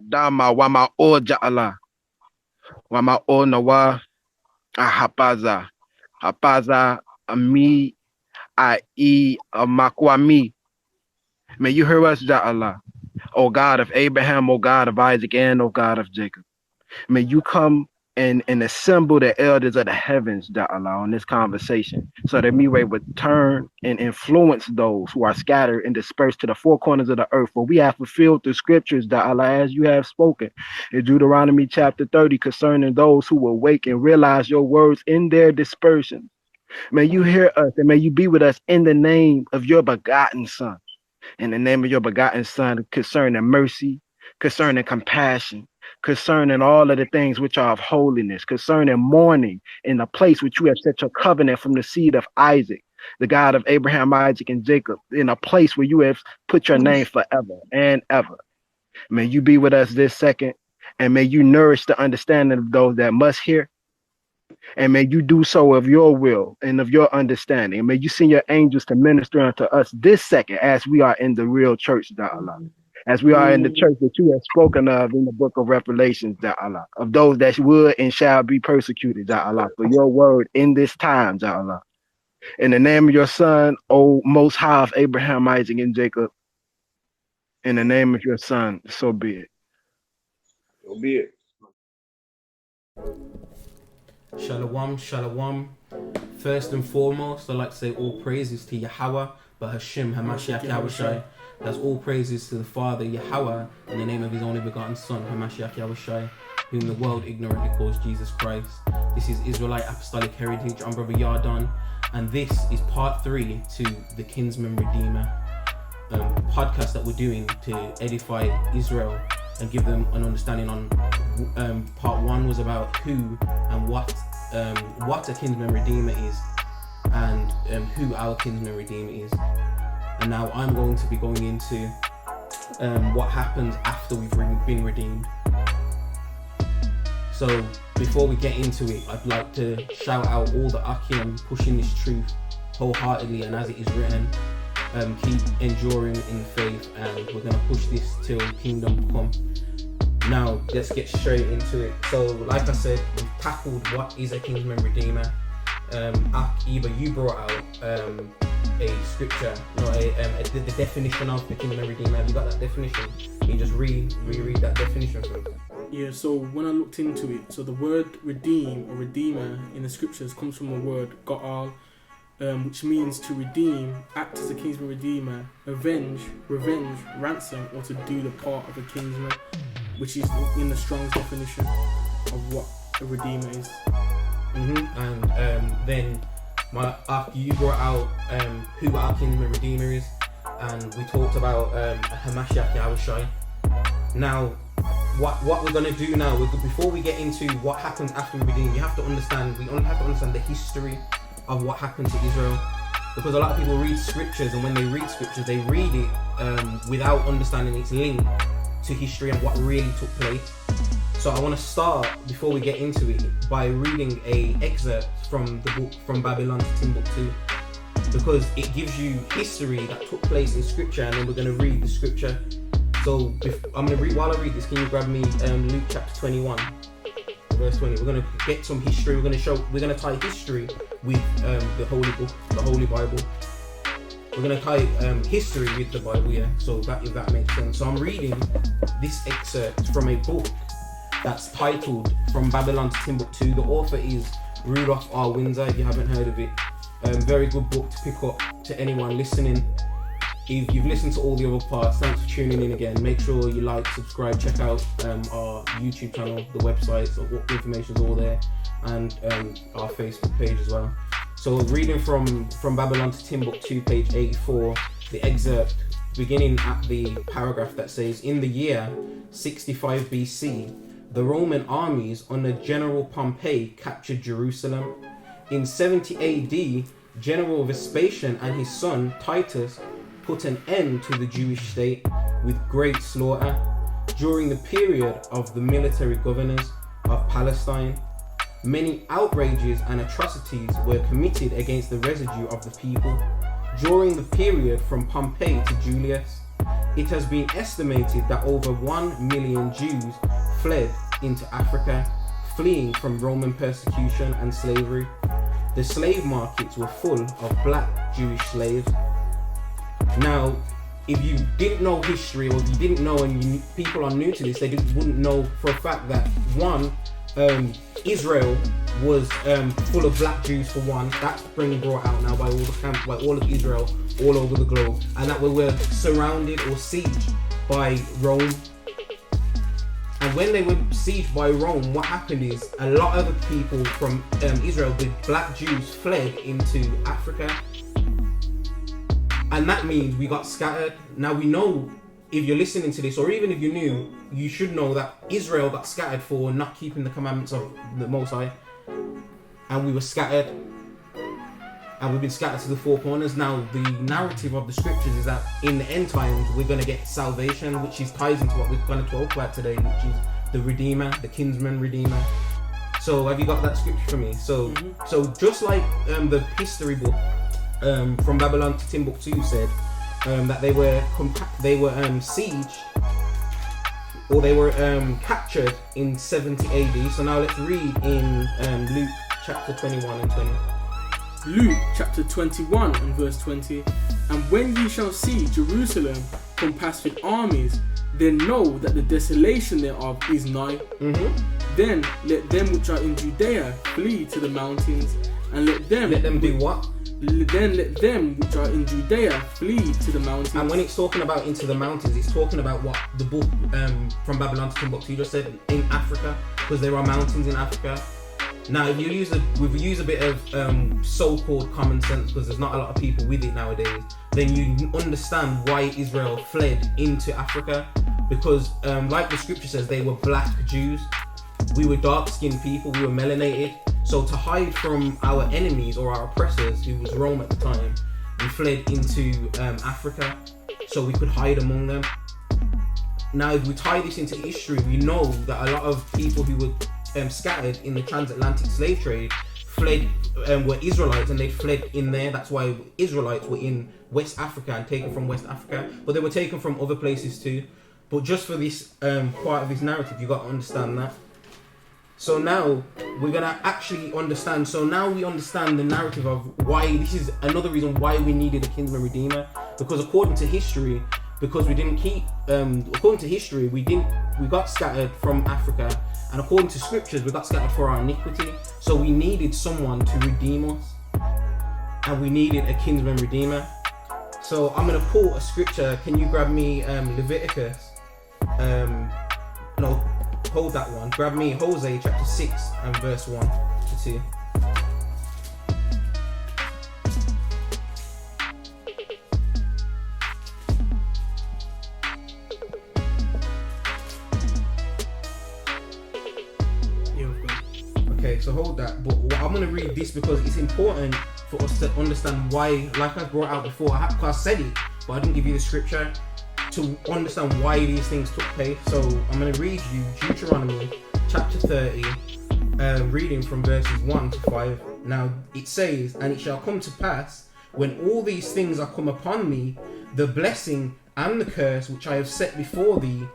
Dama wama o ja'ala. Wama o nawa ahapaza. Hapaza ami ai makwami. May you hear us, Ja'ala. O God of Abraham, O God of Isaac, and O God of Jacob. May you come and assemble the elders of the heavens, Ja'ala, on this conversation, so that we would turn and influence those who are scattered and dispersed to the four corners of the earth. For we have fulfilled the scriptures, Ja'ala, as you have spoken in Deuteronomy chapter 30, concerning those who will wake and realize your words in their dispersion. May you hear us and may you be with us in the name of your begotten Son. In the name of your begotten Son, concerning mercy, concerning compassion, concerning all of the things which are of holiness, concerning mourning in the place which you have set your covenant from the seed of Isaac, the God of Abraham, Isaac, and Jacob, in a place where you have put your name forever and ever. May you be with us this second, and may you nourish the understanding of those that must hear. And may you do so of your will and of your understanding. And may you send your angels to minister unto us this second as we are in the real church, Allah. As we are in the church that you have spoken of in the book of Revelations, Allah. Of those that would and shall be persecuted, Allah. For your word in this time, Allah. In the name of your Son, O Most High of Abraham, Isaac, and Jacob. In the name of your Son, so be it. So be it. Shalawam, shalawam. First and foremost, I'd like to say all praises to Yahweh, but Hashem, Hamashiach Yahushai. That's all praises to the Father, Yahweh, in the name of his only begotten Son, Hamashiach Yahushai, whom the world ignorantly calls Jesus Christ. This is Israelite Apostolic Heritage. I'm Brother Yardan, and this is part 3 to the Kinsman-Redeemer podcast that we're doing to edify Israel and give them an understanding on part 1 was about who and what a Kinsman-Redeemer is, and who our Kinsman-Redeemer is. And now I'm going to be going into what happens after we've been redeemed. So before we get into it, I'd like to shout out all the Akim pushing this truth wholeheartedly and as it is written. Keep enduring in faith, and we're going to push this till kingdom come. Now let's get straight into it. So like I said, we've tackled what is a Kinsman-Redeemer. Eva, you brought out a scripture, the definition of the Kinsman-Redeemer. Have you got that definition? Can you just reread that definition for me? Yeah, so when I looked into it, so the word redeem or redeemer in the scriptures comes from the word ga'al, which means to redeem, act as a kinsman-redeemer, avenge, revenge, ransom, or to do the part of a kinsman, which is in the Strong's definition of what a redeemer is. And then you brought out who our Kinsman-Redeemer is, and we talked about Hamashiach Yahushai. Now, what we're going to do now, before we get into what happens after we redeem, we have to understand the history of what happened to Israel, because a lot of people read scriptures, and when they read scriptures, they read it without understanding its link to history and what really took place. So I want to start, before we get into it, by reading a excerpt from the book From Babylon to Timbuktu, because it gives you history that took place in scripture, and then we're going to read the scripture. So I'm going to read, while I read this, can you grab me Luke chapter 21, verse 20. We're going to get some history. We're going to tie history with the Holy Book, the Holy Bible. We're going to tie history with the Bible, yeah. So that, if that makes sense. So I'm reading this excerpt from a book that's titled From Babylon to Timbuktu. The author is Rudolph R. Windsor, if you haven't heard of it. Very good book to pick up to anyone listening. If you've listened to all the other parts, thanks for tuning in again. Make sure you like, subscribe, check out our YouTube channel, the website, so all the information's all there, and our Facebook page as well. So reading from Babylon to Timbuktu, page 84, the excerpt beginning at the paragraph that says, in the year 65 BC, the Roman armies under General Pompey captured Jerusalem. In 70 AD, General Vespasian and his son Titus put an end to the Jewish state with great slaughter. During the period of the military governors of Palestine, many outrages and atrocities were committed against the residue of the people. During the period from Pompey to Julius, it has been estimated that over 1 million Jews fled into Africa, fleeing from Roman persecution and slavery. The slave markets were full of black Jewish slaves. Now, if you didn't know history, or if you didn't know, and people are new to this, they wouldn't know for a fact that Israel was full of black Jews for one. That's being brought out now by all the camps, by all of Israel, all over the globe, and that we were surrounded or sieged by Rome. And when they were sieged by Rome, what happened is a lot of the people from Israel, the black Jews, fled into Africa. And that means we got scattered. Now we know, if you're listening to this, or even if you're new, you should know that Israel got scattered for not keeping the commandments of the Most High. And we were scattered. And we've been scattered to the four corners. Now the narrative of the scriptures is that in the end times, we're going to get salvation, which ties into what we're going to talk about today, which is the Redeemer, the Kinsman-Redeemer. So have you got that scripture for me? So just like the history book from Babylon to Timbuktu said, that they were sieged, or they were captured in 70 AD. So now let's read in Luke chapter 21 and 20. Luke chapter 21 and verse 20. And when ye shall see Jerusalem compassed with armies, then know that the desolation thereof is nigh. Then let them which are in Judea flee to the mountains, and let them do what? Then let them which are in Judea flee to the mountains. And when it's talking about into the mountains, it's talking about what the book from Babylon to Timbuktu just said, in Africa, because there are mountains in Africa. Now, if you use a bit of so-called common sense, because there's not a lot of people with it nowadays, then you understand why Israel fled into Africa. Because, like the scripture says, they were black Jews. We were dark-skinned people. We were melanated. So to hide from our enemies or our oppressors, who was Rome at the time, we fled into Africa, so we could hide among them. Now, if we tie this into history, we know that a lot of people who were scattered in the transatlantic slave trade fled, were Israelites, and they fled in there. That's why Israelites were in West Africa and taken from West Africa, but they were taken from other places too. But just for this part of this narrative, you got to understand that. So now we're gonna actually understand. So now we understand the narrative of why this is another reason why we needed a Kinsman-Redeemer. Because according to history, because we didn't keep, according to history, we got scattered from Africa, and according to scriptures, we got scattered for our iniquity. So we needed someone to redeem us, and we needed a Kinsman-Redeemer. So I'm gonna pull a scripture. Can you grab me Leviticus? No. Hold that one. Grab me Hosea chapter 6 and verse 1 to 2. Okay, so hold that. But I'm going to read this because it's important for us to understand why, like I brought out before, I said it, but I didn't give you the scripture to understand why these things took place. So I'm going to read you Deuteronomy chapter 30, reading from verses 1 to 5. Now it says, and it shall come to pass, when all these things are come upon thee, the blessing and the curse which I have set before thee,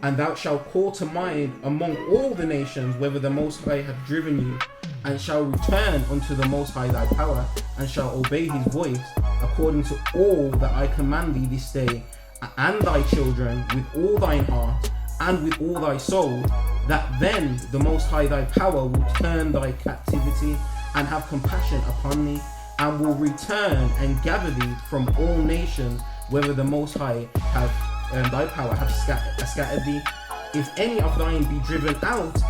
and thou shalt call to mind among all the nations whether the Most High hath driven you, and shall return unto the Most High thy power, and shall obey his voice, according to all that I command thee this day, and thy children with all thine heart and with all thy soul, that then the Most High thy power will turn thy captivity and have compassion upon thee, and will return and gather thee from all nations, whether the Most High have thy power have scattered thee. If any of thine be driven out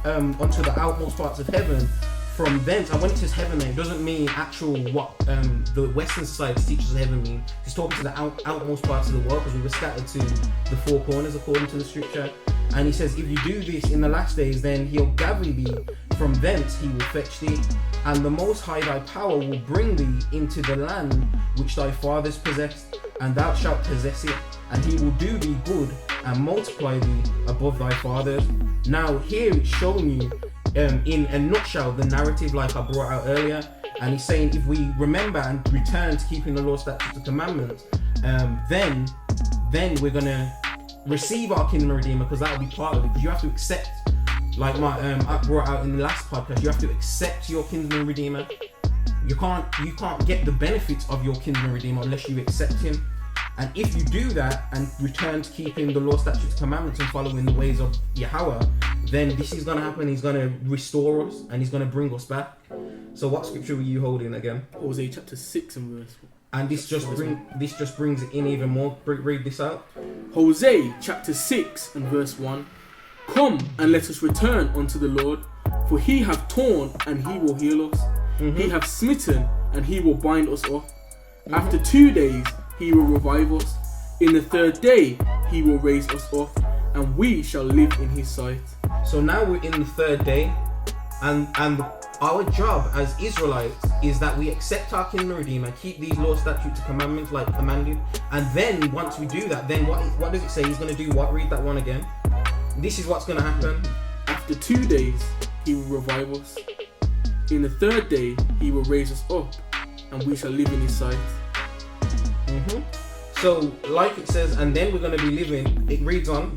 unto the outmost parts of heaven, from thence, and when it says heaven, it doesn't mean actual what the Western society teaches heaven mean. It's talking to the outmost parts of the world, because we were scattered to the four corners according to the scripture. And he says, if you do this in the last days, then he'll gather thee from thence, he will fetch thee, and the Most High thy power will bring thee into the land which thy fathers possessed, and thou shalt possess it, and he will do thee good and multiply thee above thy fathers. Now here it's showing you in a nutshell the narrative like I brought out earlier, and he's saying if we remember and return to keeping the law, statutes and commandments, then then we're gonna receive our Kinsman-Redeemer, because that'll be part of it. Because you have to accept, like I brought out in the last podcast, you have to accept your Kinsman-Redeemer. You can't get the benefits of your Kinsman-Redeemer unless you accept him. And if you do that and return to keeping the law, statutes, commandments, and following the ways of Yahweh, then this is going to happen. He's going to restore us and he's going to bring us back. So what scripture were you holding again? Hosea chapter 6 and verse 1. And this just brings it in even more. Read this out. Hosea chapter 6 and verse 1. Come and let us return unto the Lord, for he hath torn and he will heal us. He hath smitten and he will bind us up. After 2 days he will revive us. In the 3rd day he will raise us up, and we shall live in his sight. So now we're in the 3rd day, and our job as Israelites is that we accept our Kinsman-Redeemer, keep these law, statutes, and commandments like commanded, and then once we do that, then what does it say? He's going to do what? Read that one again. This is what's going to happen. After 2 days he will revive us. In the 3rd day he will raise us up, and we shall live in his sight. So like it says, and then we're going to be living, it reads on,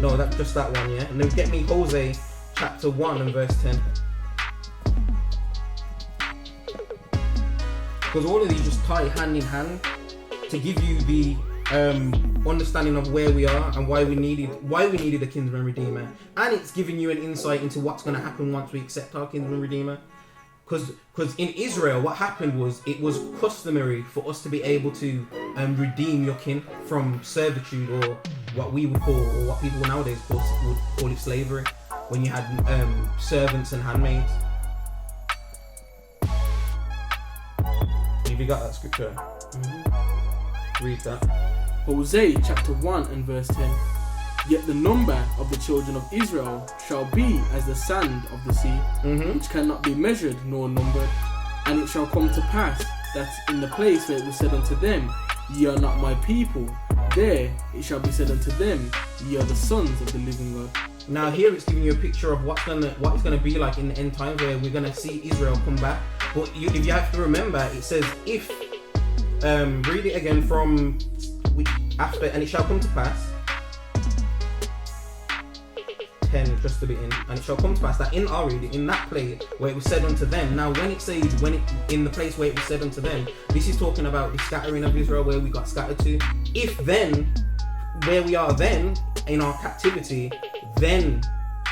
no, that's just that one, yeah? And then get me Hosea chapter 1 and verse 10. Because all of these just tie hand in hand to give you the understanding of where we are and why we needed a Kinsman-Redeemer. And it's giving you an insight into what's going to happen once we accept our Kinsman-Redeemer. Because in Israel, what happened was, it was customary for us to be able to redeem your kin from servitude, or what we would call, or what people nowadays would call it slavery, when you had servants and handmaids. Have you got that scripture? Read that. Hosea chapter 1 and verse 10. Yet the number of the children of Israel shall be as the sand of the sea, which cannot be measured nor numbered. And it shall come to pass that in the place where it was said unto them, Ye are not my people, there it shall be said unto them, Ye are the sons of the living God. Now here it's giving you a picture of what it's gonna be like in the end times, where we're gonna see Israel come back. But if you have to remember, it says if read it again from after, and it shall come to pass. 10 just a bit in, and it shall come to pass that in our reading, in that place where it was said unto them. Now when it says in the place where it was said unto them, this is talking about the scattering of Israel, where we got scattered to. If then where we are then in our captivity, then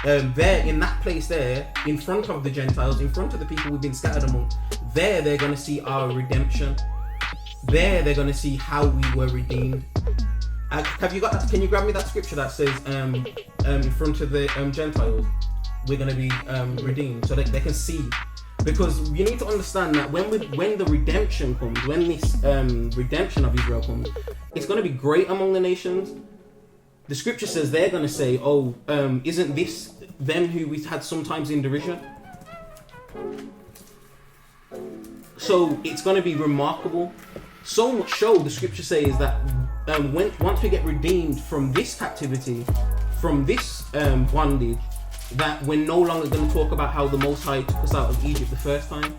there in that place there, in front of the Gentiles, in front of the people we've been scattered among, there they're going to see our redemption. There they're going to see how we were redeemed. Have you got that? Can you grab me that scripture that says in front of the Gentiles we're going to be redeemed, so that they can see? Because you need to understand that when the redemption comes, when this redemption of Israel comes, it's going to be great among the nations. The scripture says they're going to say, oh, isn't this them who we had sometimes in derision? So it's going to be remarkable. So much so, the scripture says that once we get redeemed from this captivity, from this bondage, that we're no longer going to talk about how the Most High took us out of Egypt the first time.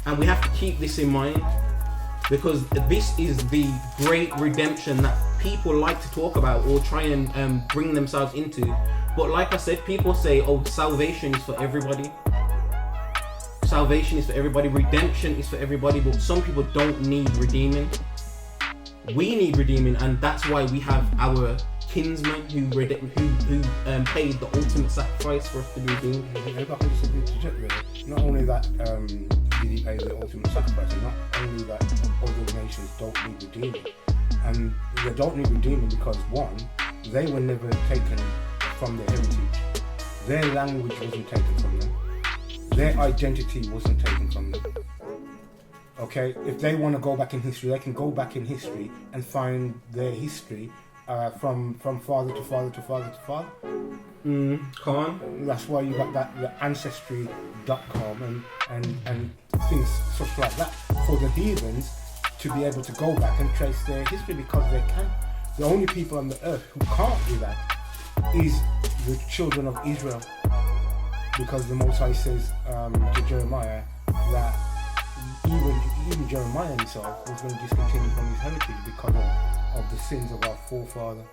And we have to keep this in mind, because this is the great redemption that people like to talk about or try and bring themselves into. But like I said, people say, oh, salvation is for everybody. Salvation is for everybody, redemption is for everybody, but some people don't need redeeming. We need redeeming, and that's why we have our kinsman who paid the ultimate sacrifice for us to be redeemed. If I can just interject there, not only that did he pay the ultimate sacrifice, and not only that other nations don't need redeeming, and they don't need redeeming because one, they were never taken from their heritage, their language wasn't taken from them. Their identity wasn't taken from them. Okay, if they want to go back in history, they can go back in history and find their history from father to father to father to father. Come on. That's why you got that the ancestry.com and things such like that for the heathens to be able to go back and trace their history, because they can. The only people on the earth who can't do that is the children of Israel. Because the Most High says to Jeremiah that even Jeremiah himself was going to discontinue from his heritage because of the sins of our forefather.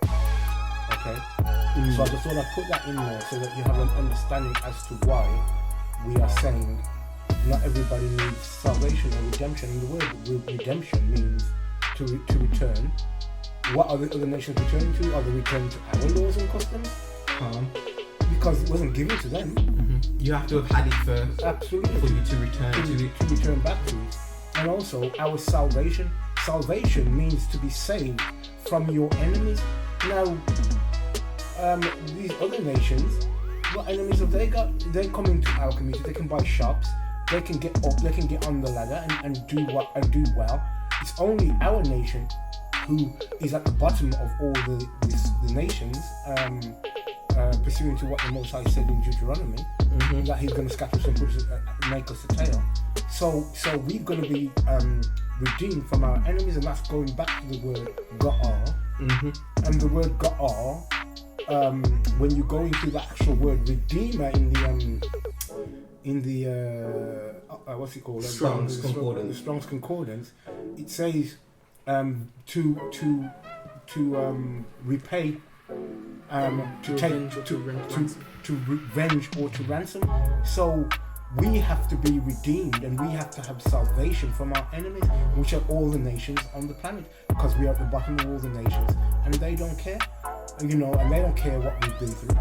Okay? So I just thought I'd put that in there so that you have an understanding as to why we are saying not everybody needs salvation or redemption. And the word redemption means to return. What are the other nations returning to? Are they returning to our laws and customs? Because it wasn't given to them. You have to have had it first. Absolutely. For you to return to it. To return back to it. And also our salvation. Salvation means to be saved from your enemies. Now, these other nations, what enemies have they got? They come into our community. They can buy shops. They can get up. They can get on the ladder and do well. It's only our nation who is at the bottom of all the nations, pursuing to what the Most High said in Deuteronomy, that He's going to scatter us and put us, make us a tail. So we're going to be redeemed from our enemies, and that's going back to the word Ga'ar. And the word Ga'ar, when you go into the actual word Redeemer in the what's it called? Strong's Concordance. The Strong's Concordance, it says to repay, to revenge or to ransom. So we have to be redeemed, and we have to have salvation from our enemies, which are all the nations on the planet, because we are at the bottom of all the nations, and they don't care, and they don't care what we've been through.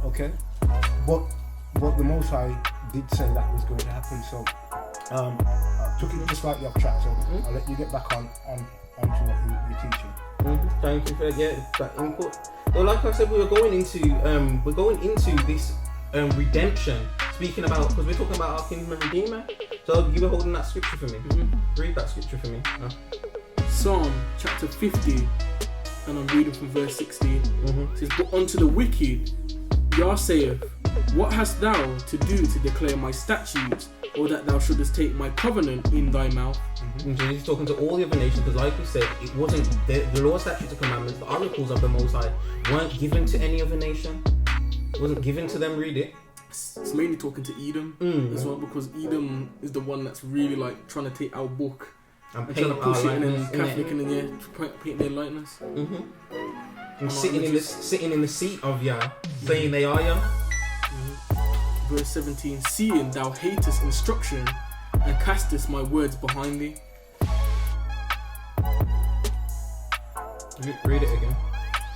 Okay, but the Most High did say that was going to happen. So I took it just slightly off track. So I'll let you get back onto what you're teaching. Thank you for that input. Well, like I said, we're going into this redemption. Speaking about, because we're talking about our Kinsman-Redeemer. So you were holding that scripture for me. Read that scripture for me. Psalm chapter 50, and I'm reading from verse 16. It says, "But unto the wicked, Yah saith, what hast thou to do to declare my statutes, or that thou shouldest take my covenant in thy mouth?" And he's talking to all the other nations, because like we said, it wasn't the law, statutes, and commandments, the oracles of the Most High weren't given to any other nation. It wasn't given to them, read it. It's mainly talking to Edom as well, because Edom is the one that's really like trying to take our book and trying to push it, and then Catholic, and then paint their likeness. And sitting in the seat of Yah, saying they are Yah. Verse 17, "Seeing thou hatest instruction and castest my words behind thee." Read it again.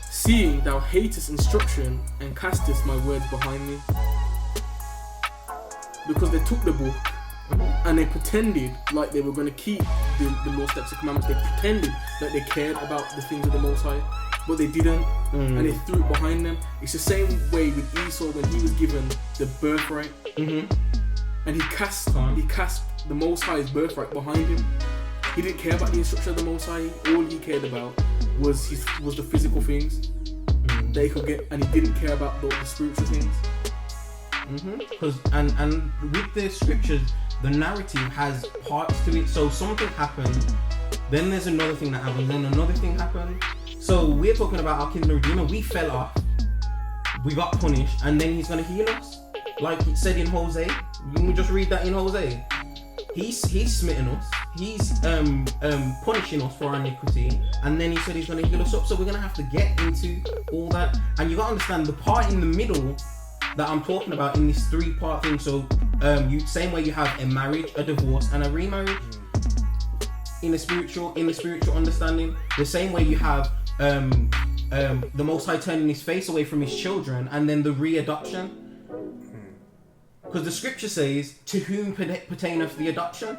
"Seeing thou hatest instruction and castest my words behind thee." Because they took the book and they pretended like they were going to keep the law, steps, and commandments. They pretended that they cared about the things of the Most High, but they didn't, and they threw it behind them. It's the same way with Esau when he was given the birthright, and he cast the Most High's birthright behind him. He didn't care about the instruction of the Most High. All he cared about was the physical things that he could get, and he didn't care about the spiritual things. Because and with the scriptures, the narrative has parts to it. So something happened, then there's another thing that happened, then another thing happened. So we're talking about our Kinsman-Redeemer. We fell off, we got punished, and then He's going to heal us, like it said in Hosea. Can we just read that in Hosea? He's smitten us. He's punishing us for our iniquity, and then He said He's going to heal us up. So we're going to have to get into all that, and you got to understand the part in the middle that I'm talking about in this 3-part thing. So same way you have a marriage, a divorce, and a remarriage in the spiritual understanding. The same way you have the Most High turning His face away from His children, and then the readoption. Because the scripture says, "To whom pertaineth the adoption?"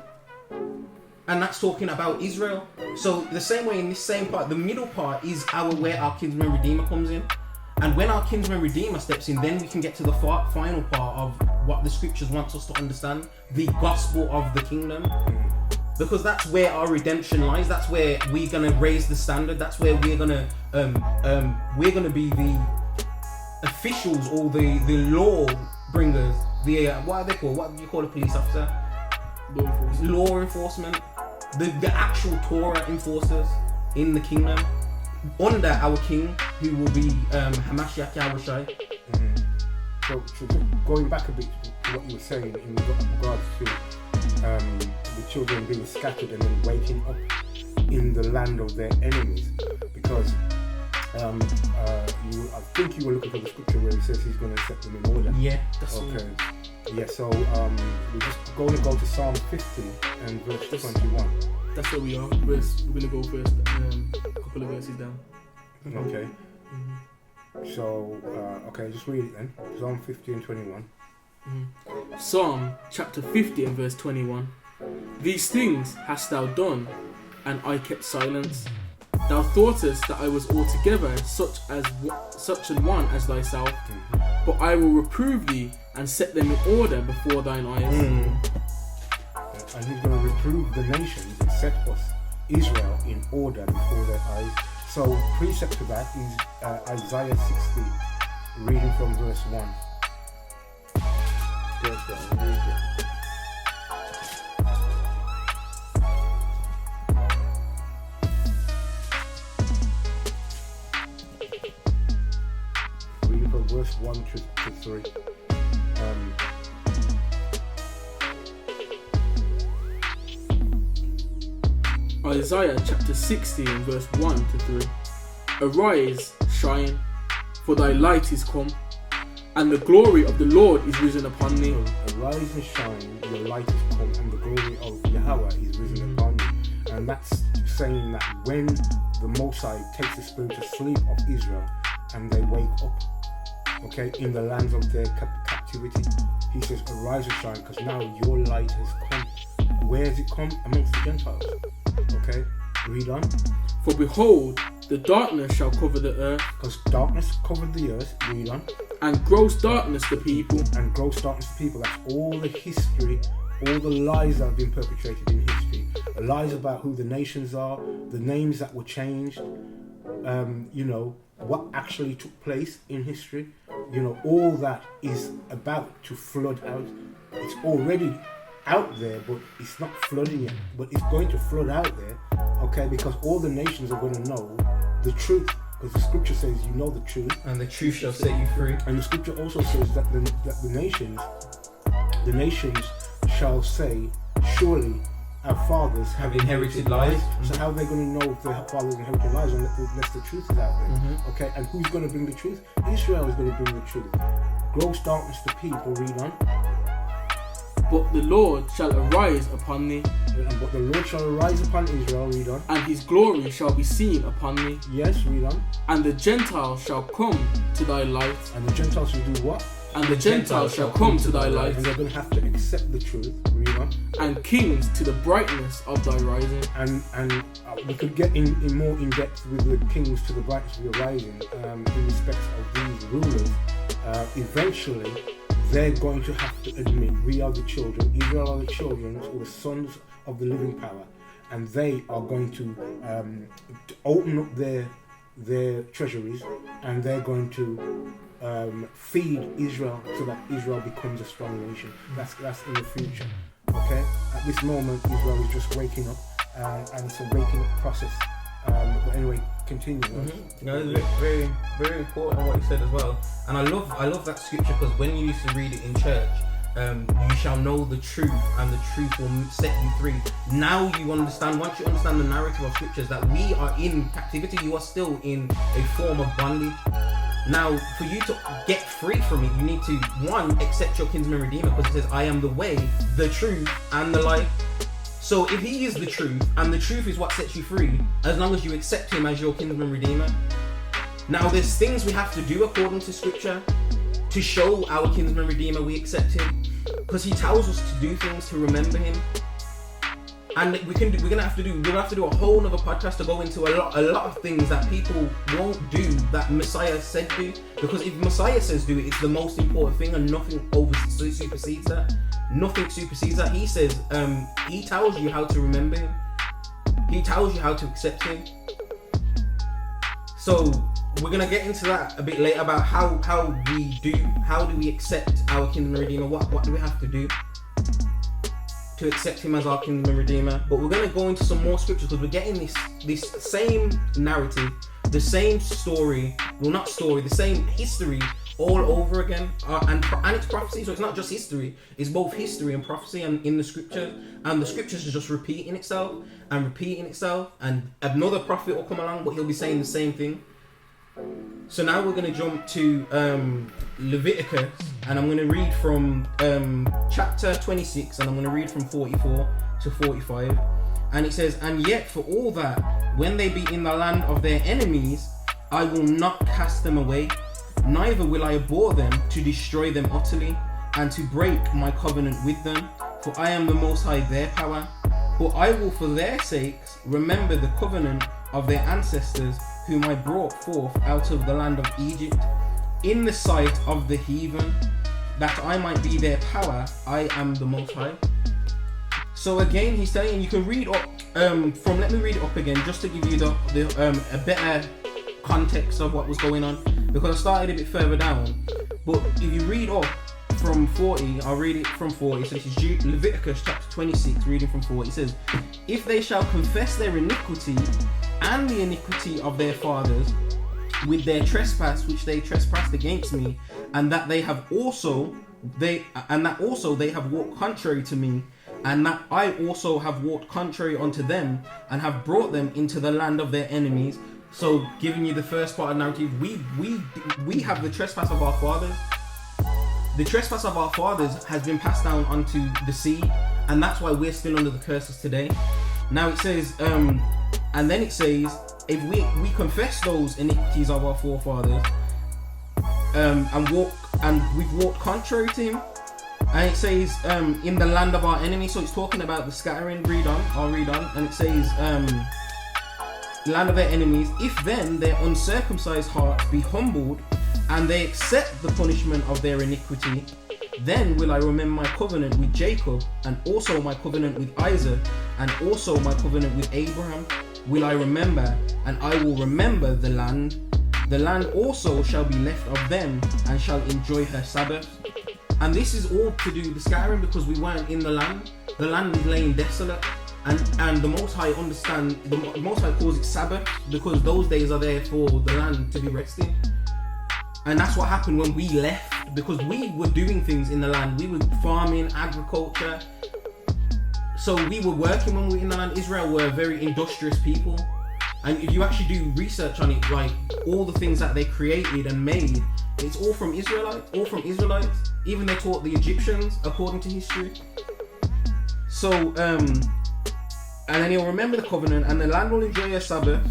And that's talking about Israel. So the same way in this same part, the middle part is where our Kinsman-Redeemer comes in. And when our Kinsman-Redeemer steps in, then we can get to the final part of what the scriptures wants us to understand, the gospel of the kingdom. Because that's where our redemption lies. That's where we're gonna raise the standard. That's where we're gonna be the officials, or the law bringers. What are they called? What do you call a police officer? Law enforcement. The actual Torah enforcers in the kingdom, under our king, who will be Hamashiach Yahushai. So going back a bit to what you were saying in regards to the children being scattered and then waking up in the land of their enemies, because I think you were looking for the scripture where it says he's going to set them in order. Yeah, that's okay. Yeah, so we're just going to go to Psalm 50 and verse 21. That's where we are. We're going to go first, a couple of verses down. Okay. So, okay, just read it then. Psalm 50 and 21. Psalm chapter 50 and verse 21. These things hast thou done, and I kept silence. Thou thoughtest that I was altogether such an one as thyself, but I will reprove thee and set them in order before thine eyes. And he's going to reprove the nations and set us, Israel, in order before their eyes. So, precept for that is Isaiah 60, reading from verse 1. Reading from verse 1 to 3. Isaiah chapter 60 and verse 1 to 3. Arise, shine, for thy light is come, and the glory of the Lord is risen upon thee. Arise and shine, your light is come, and the glory of Yahweh is risen upon you. And that's saying that when the Most High takes the spiritual sleep of Israel and they wake up, okay, in the lands of their captivity, he says, arise and shine, because now your light has come. Where has it come? Amongst the Gentiles. Okay, read on. For behold, the darkness shall cover the earth. Because darkness covered the earth. Read on. And gross darkness the people. And gross darkness the people. That's all the history, all the lies that have been perpetrated in history. The lies about who the nations are, the names that were changed, what actually took place in history. All that is about to flood out. It's already out there, but it's not flooding yet, but it's going to flood out there, okay, because all the nations are going to know the truth, because the scripture says you know the truth, and the truth shall set you free. And the scripture also says that the nations shall say, surely our fathers have inherited lies. So how are they going to know if their fathers inherited lies unless the truth is out there? Okay, and who's going to bring the truth? Israel is going to bring the truth. Gross darkness to people. Read on. But the Lord shall arise upon thee. But the Lord shall arise upon Israel. Read on. And his glory shall be seen upon thee. Yes, read on. And the Gentiles shall come to thy light. And the Gentiles shall do what? And the Gentiles shall come to thy light. And they're going to have to accept the truth. Read on. And kings to the brightness of thy rising. And we could get in more in depth with the kings to the brightness of your rising in respect of these rulers. Eventually, they're going to have to admit we are the children, Israel are the children or the sons of the living power, and they are going to open up their treasuries, and they're going to feed Israel so that Israel becomes a strong nation. That's in the future. Okay, at this moment Israel is just waking up, and it's a waking up process. But anyway, continue. It's very, very important what you said as well. And I love that scripture, because when you used to read it in church, you shall know the truth, and the truth will set you free. Now you understand. Once you understand the narrative of scriptures, that we are in captivity, you are still in a form of bondage. Now, for you to get free from it, you need to, one, accept your Kinsman-Redeemer, because it says, I am the way, the truth, and the life. So if he is the truth, and the truth is what sets you free, as long as you accept him as your Kinsman-Redeemer. Now there's things we have to do according to scripture to show our Kinsman-Redeemer we accept him, because he tells us to do things to remember him. And we're gonna have to do a whole other podcast to go into a lot of things that people won't do that Messiah said do, because if Messiah says do it, it's the most important thing, and nothing supersedes that. Nothing supersedes that. He says, he tells you how to remember him. He tells you how to accept him. So we're gonna get into that a bit later about how do we accept our Kinsman-Redeemer? What do we have to do to accept him as our Kinsman-Redeemer? But we're gonna go into some more scriptures, because we're getting this same narrative, the same story, the same history all over again, and it's prophecy. So it's not just history; it's both history and prophecy, and in the scriptures. And the scriptures are just repeating itself, and another prophet will come along, but he'll be saying the same thing. So now we're going to jump to Leviticus, and I'm going to read from chapter 26, and I'm going to read from 44 to 45. And it says, "And yet for all that, when they be in the land of their enemies, I will not cast them away, neither will I abhor them to destroy them utterly, and to break my covenant with them. For I am the Most High, their power. But I will for their sakes remember the covenant of their ancestors, whom I brought forth out of the land of Egypt, in the sight of the heathen, that I might be their power. I am the Most High." So again, he's telling you can read up let me read it up again, just to give you a better context of what was going on, because I started a bit further down. But if you read up from 40, I'll read it from 40. So this is Leviticus chapter 26, reading from 40. It says, "If they shall confess their iniquity and the iniquity of their fathers with their trespass which they trespassed against me, and that also they have walked contrary to me, and that I also have walked contrary unto them, and have brought them into the land of their enemies." So giving you the first part of the narrative, we have the trespass of our fathers. The trespass of our fathers has been passed down onto the seed, and that's why we're still under the curses today. Now it says, and then it says, if we confess those iniquities of our forefathers, and we've walked contrary to him, and it says, in the land of our enemies. So it's talking about the scattering. I'll read on, and it says, land of their enemies. "If then their uncircumcised hearts be humbled, and they accept the punishment of their iniquity, then will I remember my covenant with Jacob, and also my covenant with Isaac, and also my covenant with Abraham will I remember, and I will remember the land. The land also shall be left of them, and shall enjoy her Sabbath." And this is all to do with the scattering, because we weren't in the land. The land is laying desolate, and the Most High the Most High calls it Sabbath, because those days are there for the land to be resting. And that's what happened when we left, because we were doing things in the land. We were farming, agriculture. So we were working when we were in the land. Israel were a very industrious people. And if you actually do research on it, like all the things that they created and made, it's all from Israelites. Even they taught the Egyptians, according to history. So, and then he'll remember the covenant, and the land will enjoy their Sabbath,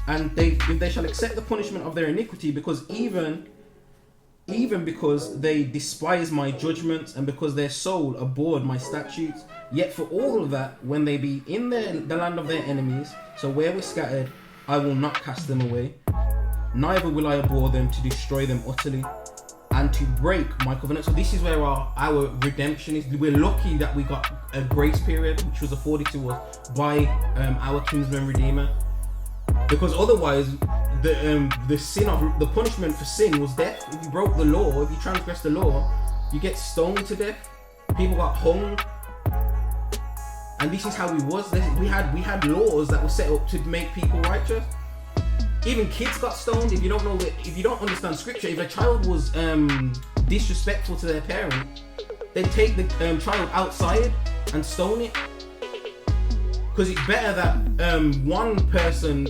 and if they shall accept the punishment of their iniquity, because even because they despise my judgments, and because their soul abhorred my statutes. Yet for all of that, when they be in the land of their enemies, so where we're scattered, I will not cast them away, neither will I abhor them to destroy them utterly, and to break my covenant. So this is where our redemption is. We're lucky that we got a grace period, which was afforded to us by our Kinsman-Redeemer, because otherwise the sin of the punishment for sin was death. If you broke the law, if you transgressed the law, you get stoned to death. People got hung, and this is how we was. We had laws that were set up to make people righteous. Even kids got stoned. If you don't understand scripture, if a child was disrespectful to their parent, they'd take the child outside and stone it. Because it's better that one person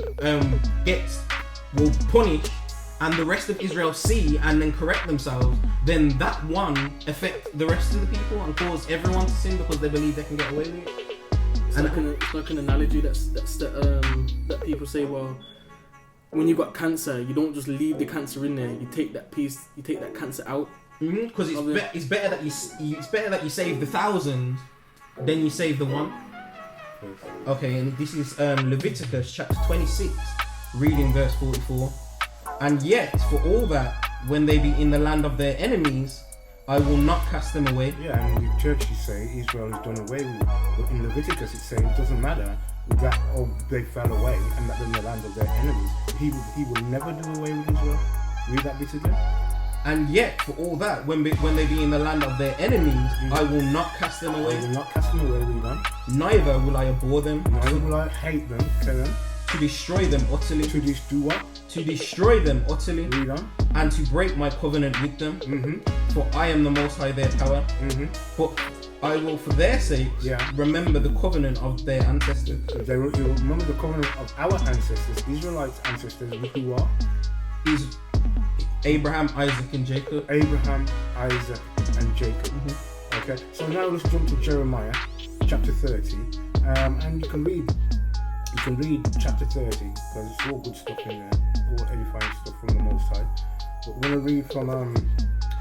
will punish, and the rest of Israel see and then correct themselves, than that one affect the rest of the people and cause everyone to sin because they believe they can get away with it. It's like an analogy that people say, well, when you got cancer, you don't just leave the cancer in there. You take that cancer out. Because it's better that you save the 1,000 than you save the one. Okay, and this is Leviticus chapter 26, reading verse 44. "And yet for all that, when they be in the land of their enemies, I will not cast them away." Yeah, and the churches say Israel is done away with. But in Leviticus it's saying it doesn't matter that they fell away and that they're in the land of their enemies. He will never do away with Israel. Read that bit again. "And yet for all that, when they be in the land of their enemies, I will not cast them away. I will not cast them away, read on. Neither will I abhor them. Neither will I hate them, carry on. To destroy them utterly. To do what? To destroy them utterly. Read on. and to break my covenant with them. For I am the Most High, their power. But I will, for their sakes, remember the covenant of their ancestors. They will remember the covenant of our ancestors, Israelites' ancestors, who are? Is Abraham, Isaac, and Jacob. Abraham, Isaac, and Jacob. Okay, so now let's jump to Jeremiah chapter 30, and you can read chapter 30 because it's all good stuff in there, all edifying stuff from the Most High. But we're going to read from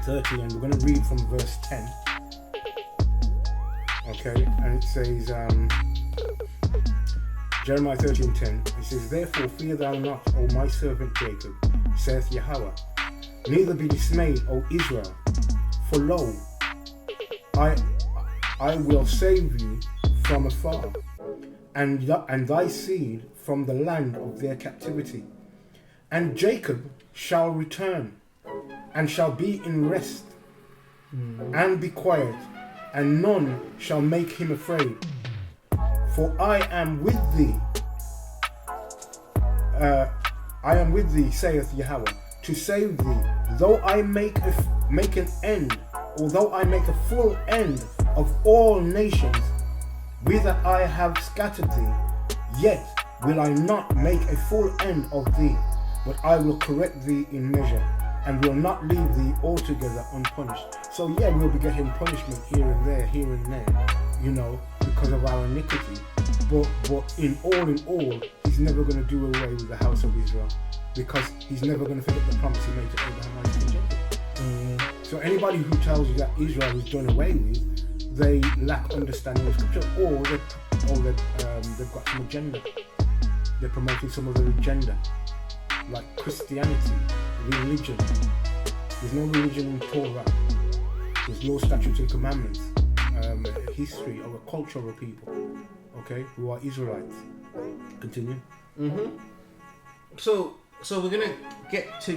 30, and we're going to read from verse 10. Okay, and it says, Jeremiah 30:10. It says, "Therefore fear thou not, O my servant Jacob, saith Yahweh, neither be dismayed, O Israel, for lo, I will save you from afar, and thy seed from the land of their captivity. And Jacob shall return, and shall be in rest, and be quiet, and none shall make him afraid. For I am with thee, saith Yahweh, to save thee, though I make an end, although I make a full end of all nations, whither I have scattered thee, yet will I not make a full end of thee, but I will correct thee in measure, and will not leave thee altogether unpunished." So yeah, we'll be getting punishment here and there, you know, because of our iniquity. But in all, he's never going to do away with the house of Israel, because he's never going to forget the promise he made to Abraham, Isaac, and Jacob. So anybody who tells you that Israel is done away with, they lack understanding of scripture, or they've got some agenda. They're promoting some other agenda, like Christianity, religion. There's no religion in Torah. There's law, statutes, and commandments. A history of a culture of a people, okay, who are Israelites. Continue. So we're gonna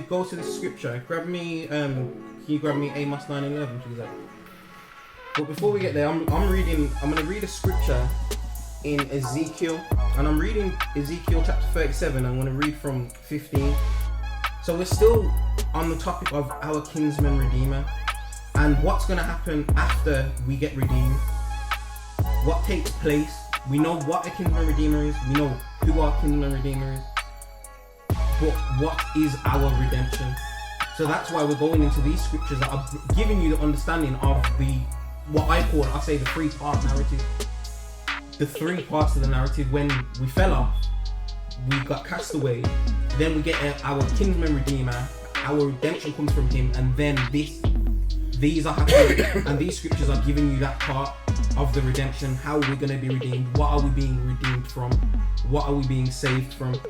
go to the scripture. Can you grab me Amos 9:11, please? But before we get there, I'm gonna read a scripture in Ezekiel, and I'm reading Ezekiel chapter 37. I'm gonna read from 15. So we're still on the topic of our Kinsman-Redeemer, and what's gonna happen after we get redeemed. What takes place? We know what a Kinsman-Redeemer is. We know who our Kinsman-Redeemer is. But what is our redemption? So that's why we're going into these scriptures that are giving you the understanding of what I say the three-part narrative. The three parts of the narrative. When we fell off, we got cast away, then we get our Kinsman-Redeemer, our redemption comes from him, and then these are happening, and these scriptures are giving you that part of the redemption, how we're going to be redeemed, what are we being redeemed from, what are we being saved from.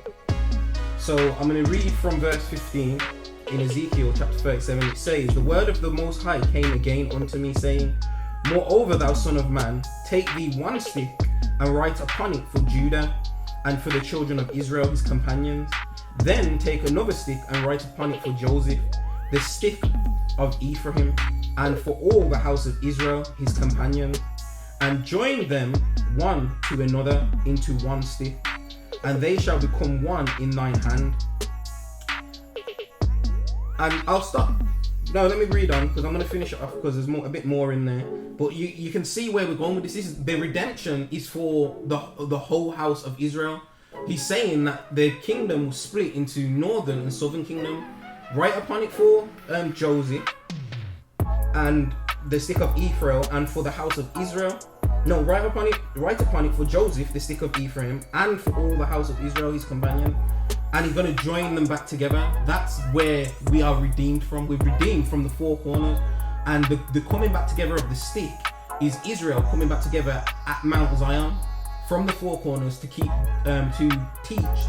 So I'm going to read from verse 15 in Ezekiel chapter 37. It says, "The word of the Most High came again unto me, saying, Moreover, thou son of man, take thee one stick, and write upon it for Judah, and for the children of Israel his companions. Then take another stick, and write upon it for Joseph, the stick of Ephraim, and for all the house of Israel his companions, and join them one to another into one stick, and they shall become one in thine hand." And I'll stop. No, let me read on, because I'm going to finish it off, because there's a bit more in there. But you can see where we're going with this. The redemption is for the whole house of Israel. He's saying that the kingdom will split into northern and southern kingdom. Write upon it for Joseph, and the stick of Ephraim, and for the house of Israel. No, write upon it for Joseph, the stick of Ephraim, and for all the house of Israel, his companion. And he's going to join them back together. That's where we are redeemed from. We're redeemed from the four corners. And the coming back together of the stick is Israel coming back together at Mount Zion from the four corners to teach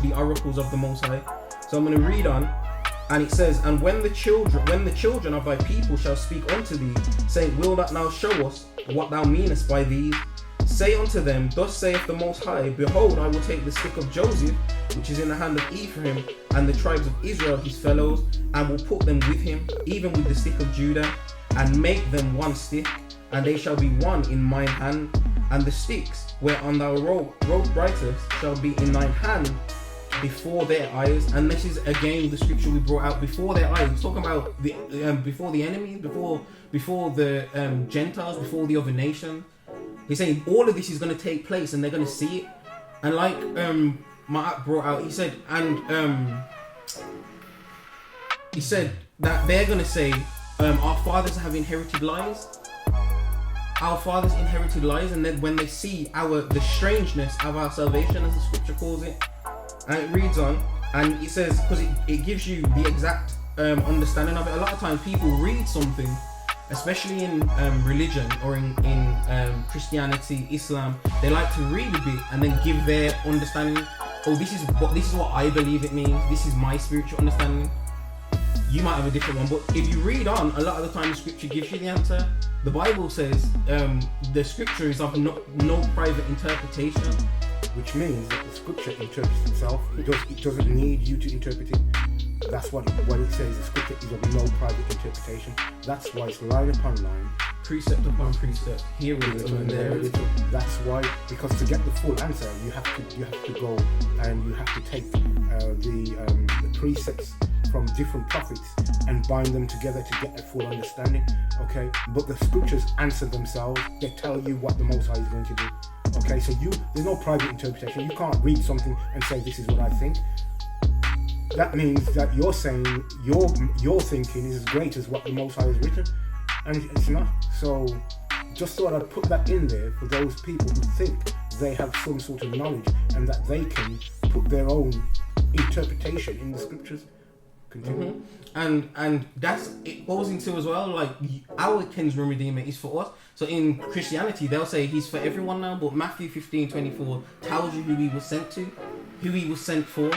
the oracles of the Most High. So I'm going to read on. And it says, "And when the children of thy people shall speak unto thee, saying, Will that now show us what thou meanest by these? Say unto them, Thus saith the Most High, Behold, I will take the stick of Joseph, which is in the hand of Ephraim, and the tribes of Israel his fellows, and will put them with him, even with the stick of Judah, and make them one stick, and they shall be one in mine hand, and the sticks whereon thou wrote writest shall be in thine hand, before their eyes, and this is again the scripture we brought out, before their eyes. It's talking about the before the enemies, before the Gentiles, before the other nations. He's saying all of this is going to take place, and they're going to see it. And like Mark brought out, he said that they're going to say, our fathers have inherited lies. Our fathers inherited lies, and then when they see the strangeness of our salvation, as the scripture calls it, and it reads on, and it says, because it gives you the exact understanding of it. A lot of times people read something, especially in religion or in Christianity, Islam, they like to read a bit and then give their understanding. Oh, this is what I believe it means. This is my spiritual understanding. You might have a different one, but if you read on, a lot of the time the scripture gives you the answer. The Bible says the scripture is of no private interpretation. Which means that the scripture interprets itself. It doesn't need you to interpret it. That's what it says. The scripture is of no private interpretation. That's why it's line upon line, precept upon precept, here a little and there a little. That's why, because to get the full answer, you have to go and you have to take the precepts from different prophets and bind them together to get a full understanding. Okay, but the scriptures answer themselves. They tell you what the Most High is going to do. Okay, so there's no private interpretation. You can't read something and say this is what I think. That means that you're saying your thinking is as great as what the Most High has written, and it's not. So just thought I'd put that in there for those people who think they have some sort of knowledge and that they can put their own interpretation in the scriptures. Continue. Mm-hmm. And that's it goes into as well, like our Kinsman-Redeemer is for us. So in Christianity they'll say he's for everyone now, but Matthew 15:24 tells you who he was sent to, who he was sent for.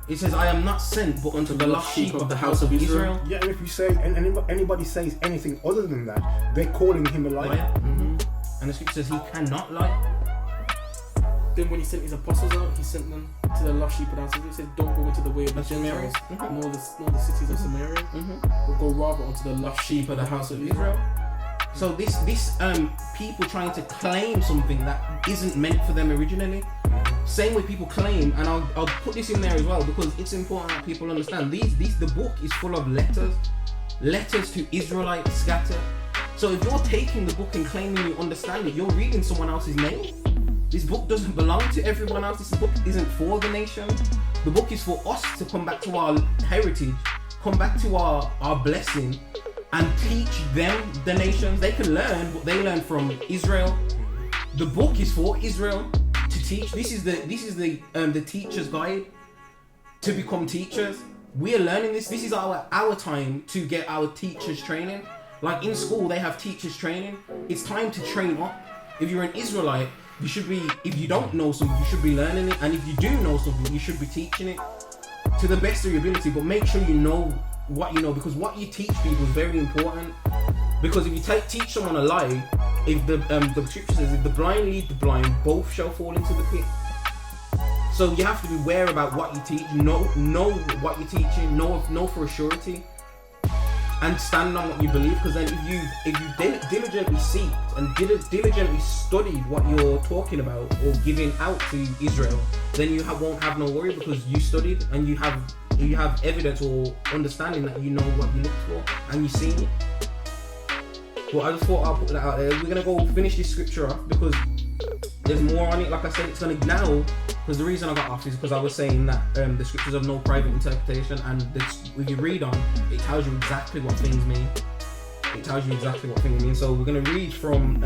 It says, I am not sent but unto the lost sheep of the house of Israel. Yeah, and if you say, and anybody says anything other than that, they're calling him a liar. Mm-hmm. And the scripture says he cannot lie. Then when he sent his apostles out, he sent them to the lost sheep of the house of Israel. He said, don't go into the way of the Gentiles, nor the cities of Samaria, but go rather unto the lost sheep of the house of Israel. So this people trying to claim something that isn't meant for them originally. Same way people claim, and I'll put this in there as well because it's important that people understand. The book is full of letters to Israelites scattered. So if you're taking the book and claiming you understand it, you're reading someone else's name. This book doesn't belong to everyone else. This book isn't for the nation. The book is for us to come back to our heritage, come back to our blessing, and teach them, the nations. They can learn, but they learn from Israel. The book is for Israel to teach. This is the teacher's guide to become teachers. We are learning this. This is our time to get our teachers training. Like in school, they have teachers training. It's time to train up. If you're an Israelite, you should be. If you don't know something, you should be learning it. And if you do know something, you should be teaching it to the best of your ability. But make sure you know what you know, because what you teach people is very important. Because if you teach someone a lie, if the scripture says, if the blind lead the blind, both shall fall into the pit. So you have to be aware about what you teach. Know what you're teaching. Know for a surety, and stand on what you believe. Because then if you diligently seek and diligently studied what you're talking about or giving out to Israel, then you won't have no worry, because you studied and you have evidence or understanding that you know what you look for and you've seen it. But I just thought I'll put that out there. We're gonna go finish this scripture off because there's more on it. Like I said, it's gonna now, because the reason I got off is because I was saying that the scriptures have no private interpretation, and when you read on, it tells you exactly what things mean. It tells you exactly what things mean. So we're gonna read from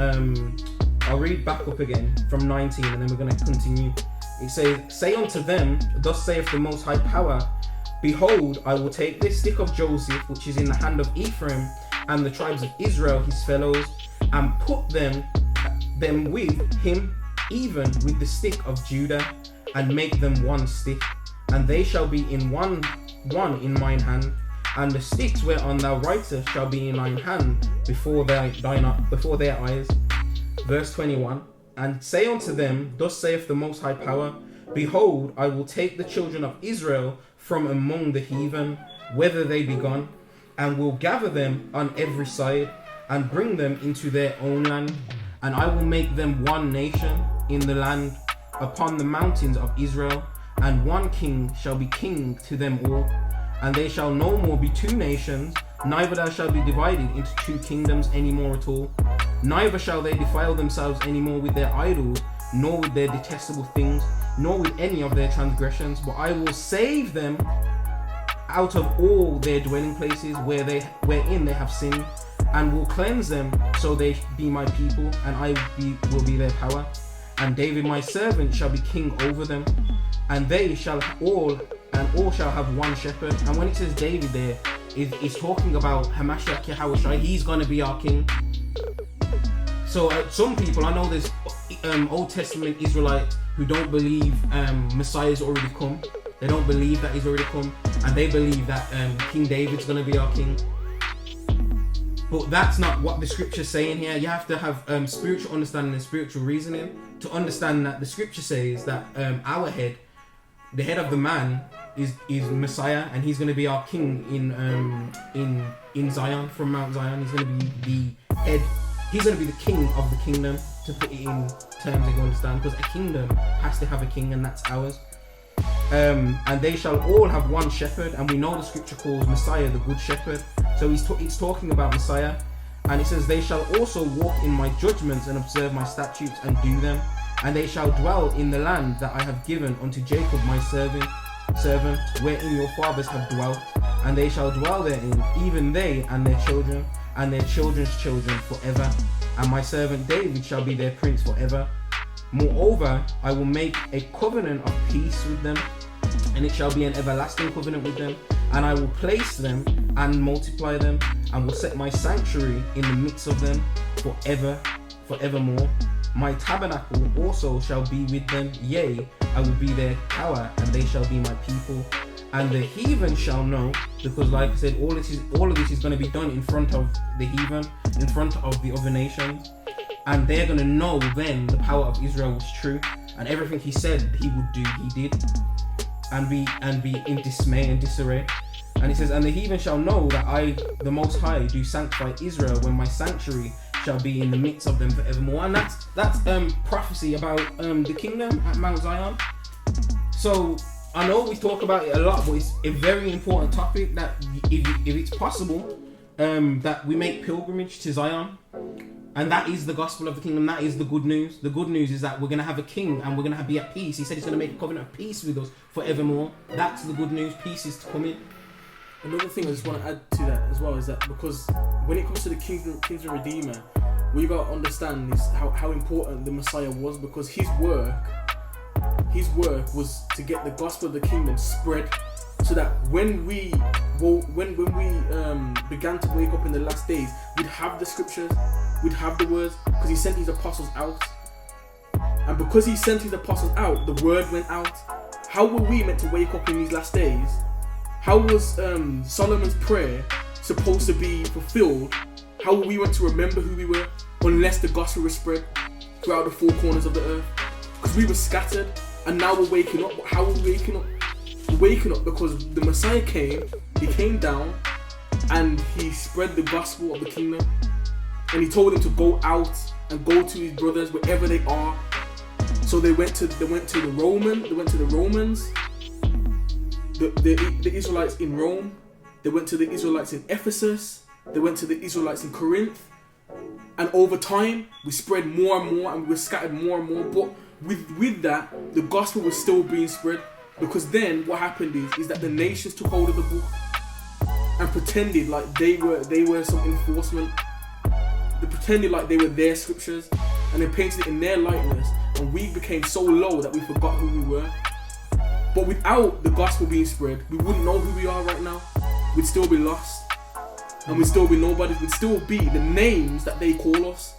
I'll read back up again from 19, and then we're gonna continue. It says, "Say unto them, thus saith the Most High Power, Behold, I will take this stick of Joseph, which is in the hand of Ephraim, and the tribes of Israel, his fellows, and put them with him, even with the stick of Judah, and make them one stick, and they shall be in one in mine hand, and the sticks whereon thou writest shall be in thine hand before their eyes." Verse 21, "And say unto them, Thus saith the Most High Power, Behold, I will take the children of Israel from among the heathen, whether they be gone, and will gather them on every side, and bring them into their own land, and I will make them one nation in the land upon the mountains of Israel, and one king shall be king to them all. And they shall no more be two nations, neither there shall be divided into two kingdoms any more at all. Neither shall they defile themselves any more with their idols, nor with their detestable things, nor with any of their transgressions, but I will save them out of all their dwelling places wherein they have sinned, and will cleanse them, so they be my people, and I will be their power. And David my servant shall be king over them, and they shall all shall have one shepherd. And when it says David there, it's talking about Hamashiach Yahushua. He's going to be our king. So some people, I know there's Old Testament Israelites who don't believe Messiah's already come. They don't believe that he's already come, and they believe that King David's going to be our king. But that's not what the scripture's saying here. You have to have spiritual understanding and spiritual reasoning to understand that the scripture says that our head, the head of the man, is Messiah, and he's going to be our king in Zion, from Mount Zion. He's going to be the head. He's going to be the king of the kingdom, to put it in terms you can understand, because a kingdom has to have a king, and that's ours. And they shall all have one shepherd, and we know the scripture calls Messiah the good shepherd. So it's talking about Messiah, and it says they shall also walk in my judgments and observe my statutes and do them, and they shall dwell in the land that I have given unto Jacob my servant, wherein your fathers have dwelt, and they shall dwell therein, even they and their children and their children's children forever, and my servant David shall be their prince forever. Moreover, I will make a covenant of peace with them, and it shall be an everlasting covenant with them, and I will place them and multiply them, and will set my sanctuary in the midst of them forevermore. My tabernacle also shall be with them, yea, I will be their power, and they shall be my people. And the heathen shall know, because like I said, all of this is going to be done in front of the heathen, in front of the other nations, and they're going to know then the power of Israel was true, and everything he said he would do, he did, and be in dismay and disarray. And he says, and the heathen shall know that I, the Most High, do sanctify Israel, when my sanctuary shall be in the midst of them forevermore. And that's prophecy about the kingdom at Mount Zion. So I know we talk about it a lot, but it's a very important topic that if it's possible, that we make pilgrimage to Zion. And that is the gospel of the kingdom. That is the good news. The good news is that we're going to have a king, and we're going to be at peace. He said he's going to make a covenant of peace with us forevermore. That's the good news. Peace is to come in. Another thing I just want to add to that as well is that, because when it comes to the Kinsman-Redeemer, what you got to understand is how important the Messiah was, because his work was to get the gospel of the kingdom spread, so that when we began to wake up in the last days, we'd have the scriptures, we'd have the words, because he sent his apostles out. And because he sent his apostles out, the word went out. How were we meant to wake up in these last days? How was Solomon's prayer supposed to be fulfilled? How were we meant to remember who we were unless the gospel was spread throughout the four corners of the earth? Because we were scattered, and now we're waking up. But how are we waking up? We're waking up because the Messiah came, he came down, and he spread the gospel of the kingdom. And he told them to go out and go to his brothers wherever they are. So they went to the Romans, the Israelites in Rome. They went to the Israelites in Ephesus. They went to the Israelites in Corinth. And over time, we spread more and more, and we were scattered more and more. But with that, the gospel was still being spread, because then what happened is that the nations took hold of the book and pretended like they were some enforcement. They pretended like they were their scriptures, and they painted it in their likeness, and we became so low that we forgot who we were. But without the gospel being spread, we wouldn't know who we are right now. We'd still be lost, and we'd still be nobodies. We'd still be the names that they call us,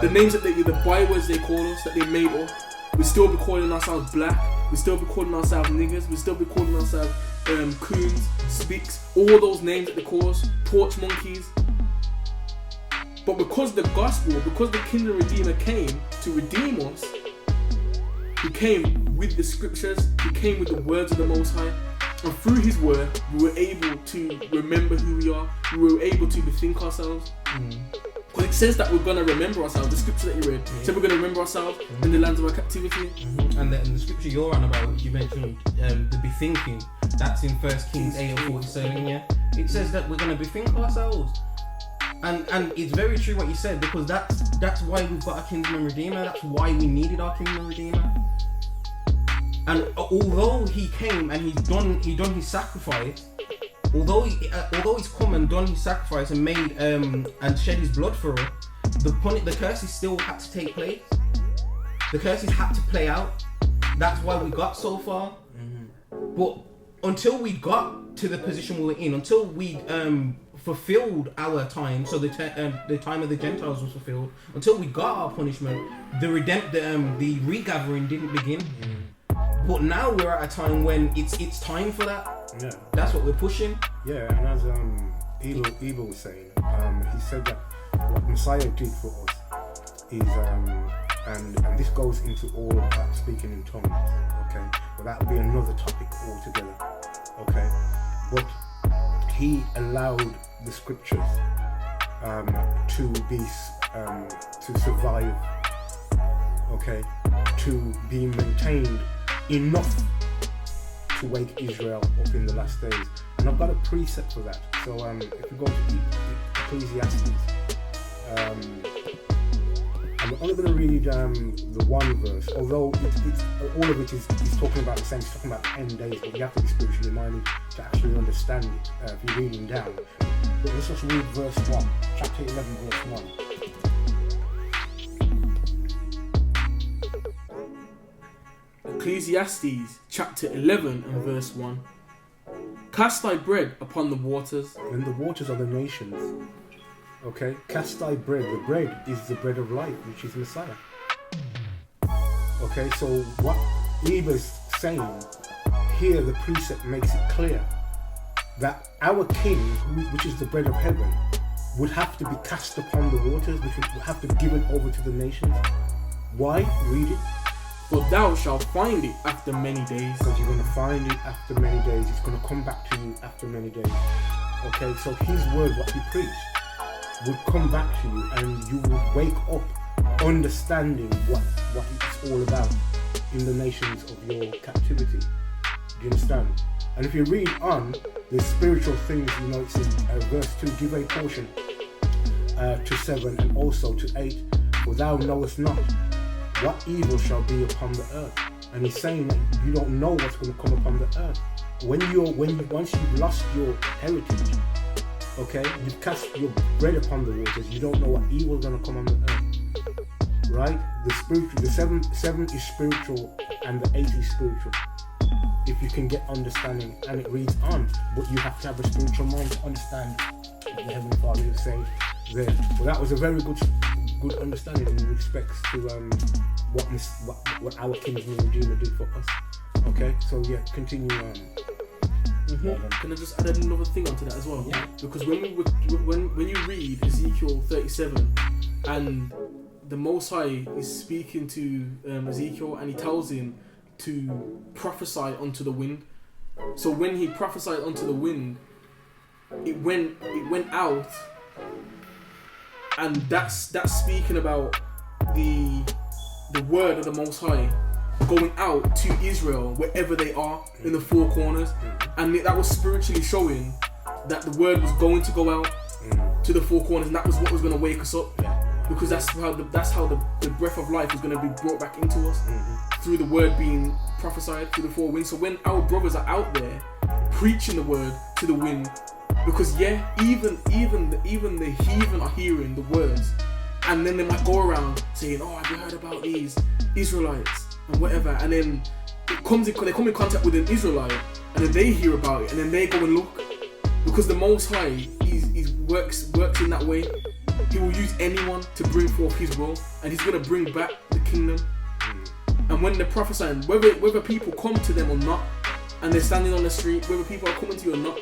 the names that the bywords they call us, that they made up. We'd still be calling ourselves black. We'd still be calling ourselves niggers. We'd still be calling ourselves coons, speaks, all those names that they call us, porch monkeys. But because the gospel, because the Kinsman-Redeemer came to redeem us, he came with the scriptures, he came with the words of the Most High, and through his word, we were able to remember who we are, we were able to bethink ourselves. Because it says that we're going to remember ourselves. The scripture that you read said we're going to remember ourselves in the lands of our captivity. And the scripture you're on about, which you mentioned, the bethinking, that's in 1 Kings 8:47, yeah? It says that we're going to bethink ourselves. And it's very true what you said, because that's why we've got a Kinsman-Redeemer. That's why we needed our Kinsman-Redeemer. And although he came and he done his sacrifice, although he's come and done his sacrifice and made and shed his blood for us, the curses still had to take place. The curses had to play out. That's why we got so far. But until we got to the position we were in, until we fulfilled our time, so the time of the Gentiles was fulfilled, until we got our punishment, the regathering didn't begin. But now we're at a time when it's time for that. Yeah. That's what we're pushing. Yeah, and as Evil was saying, he said that what Messiah did for us is, and this goes into all of that speaking in tongues, okay? But that would be another topic altogether, okay? But he allowed the scriptures to be to survive, okay, to be maintained enough to wake Israel up in the last days. And I've got a precept for that. So if we go to Ecclesiastes, I'm only going to read the one verse, although it's all of it is talking about the same. It's talking about the end days, but you have to be spiritually minded to actually understand it if you're reading down. But let's just read verse 1, chapter 11, verse 1. Ecclesiastes chapter 11 and verse 1. Cast thy bread upon the waters. And the waters are the nations. Okay? Cast thy bread. The bread is the bread of life, which is Messiah. Okay? So what Eva's saying here, the precept makes it clear that our King, which is the bread of heaven, would have to be cast upon the waters, which would have to be given over to the nations. Why? Read it. For thou shalt find it after many days. Because you're going to find it after many days. It's going to come back to you after many days. Okay, so his word, what he preached, would come back to you, and you would wake up understanding what it's all about in the nations of your captivity. Do you understand? And if you read on, the spiritual things, you know, it's in verse 2, give a portion to 7 and also to 8. For thou knowest not what evil shall be upon the earth. And he's saying that you don't know what's going to come upon the earth. Once you've lost your heritage, okay, you've cast your bread upon the waters, you don't know what evil is going to come on the earth. Right? The 7 is spiritual and the 8 is spiritual. If you can get understanding, and it reads on, but you have to have a spiritual mind to understand what the Heavenly Father is saying there. Well, that was a very good understanding in respects to what our Kinsman-Redeemer did for us. Okay, so yeah, continue on. Can I just add another thing onto that as well? Yeah. Because when you read Ezekiel 37, and the Most High is speaking to Ezekiel, and he tells him to prophesy unto the wind. So when he prophesied unto the wind, it went out, and that's speaking about the word of the Most High going out to Israel wherever they are in the four corners, and that was spiritually showing that the word was going to go out to the four corners, and that was what was going to wake us up, because that's how the breath of life was going to be brought back into us through the word being prophesied through the four winds. So when our brothers are out there preaching the word to the wind, because even the heathen are hearing the words, and then they might go around saying, oh, have you heard about these Israelites and whatever, and then they come in contact with an Israelite, and then they hear about it, and then they go and look, because the Most High he works in that way. He will use anyone to bring forth his will, and he's going to bring back the kingdom. And when they're prophesying, whether people come to them or not, and they're standing on the street, whether people are coming to you or not,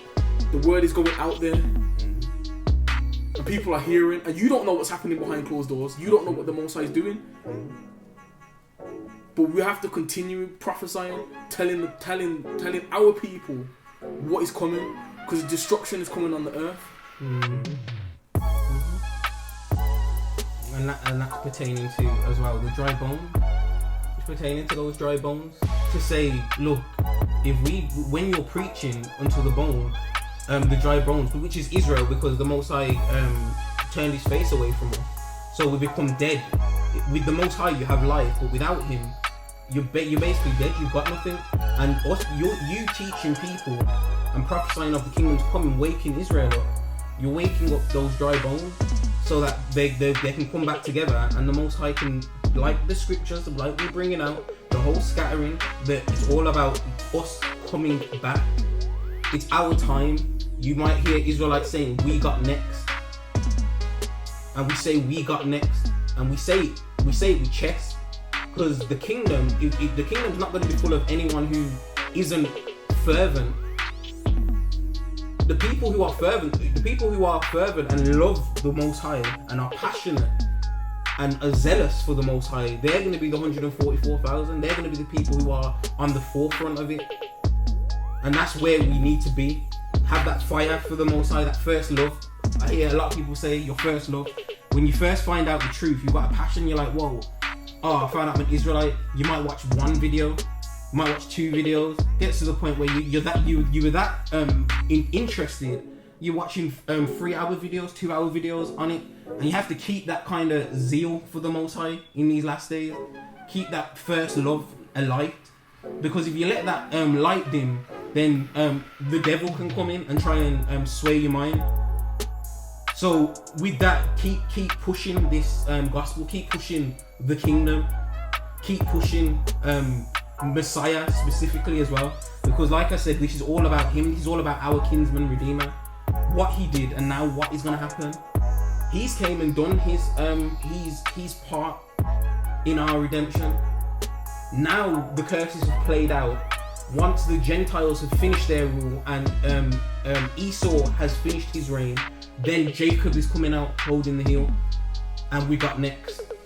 the word is going out there, and people are hearing, and you don't know what's happening behind closed doors. You don't know what the Most High is doing. But we have to continue prophesying, telling our people what is coming, because destruction is coming on the earth. and that's pertaining to as well the dry bone. It's pertaining to those dry bones to say, look, when you're preaching unto the bone, the dry bones, which is Israel, because the Most High turned his face away from us, so we become dead. With the Most High, you have life, but without Him, you're basically dead. You've got nothing. And you teaching people and prophesying of the kingdom's coming, waking Israel up. You're waking up those dry bones so that they can come back together, and the Most High can, like the scriptures, like we're bringing out, the whole scattering, that it's all about us coming back. It's our time. You might hear Israelites saying, we got next. And we say, we got next. And we say it with chest. Because the kingdom's not going to be full of anyone who isn't fervent. The people who are fervent and love the Most High and are passionate and are zealous for the Most High, they're going to be the 144,000. They're going to be the people who are on the forefront of it. And that's where we need to be. Have that fire for the Most High, that first love. I hear a lot of people say your first love. When you first find out the truth, you've got a passion, you're like, whoa, I found out I'm an Israelite. You might watch one video, you might watch 2 videos. Gets to the point where you were that interested. You're watching 3-hour videos, 2-hour videos on it, and you have to keep that kind of zeal for the Most High in these last days. Keep that first love alight, because if you let that light dim, then the devil can come in and try and sway your mind. So with that, keep pushing this gospel, keep pushing the kingdom, keep pushing Messiah specifically as well, because like I said, this is all about Him. This is all about our Kinsman-Redeemer, what He did, and now what is going to happen. He's came and done his part in our redemption. Now the curses have played out. Once the Gentiles have finished their rule and Esau has finished his reign, then Jacob is coming out holding the heel, and we got next.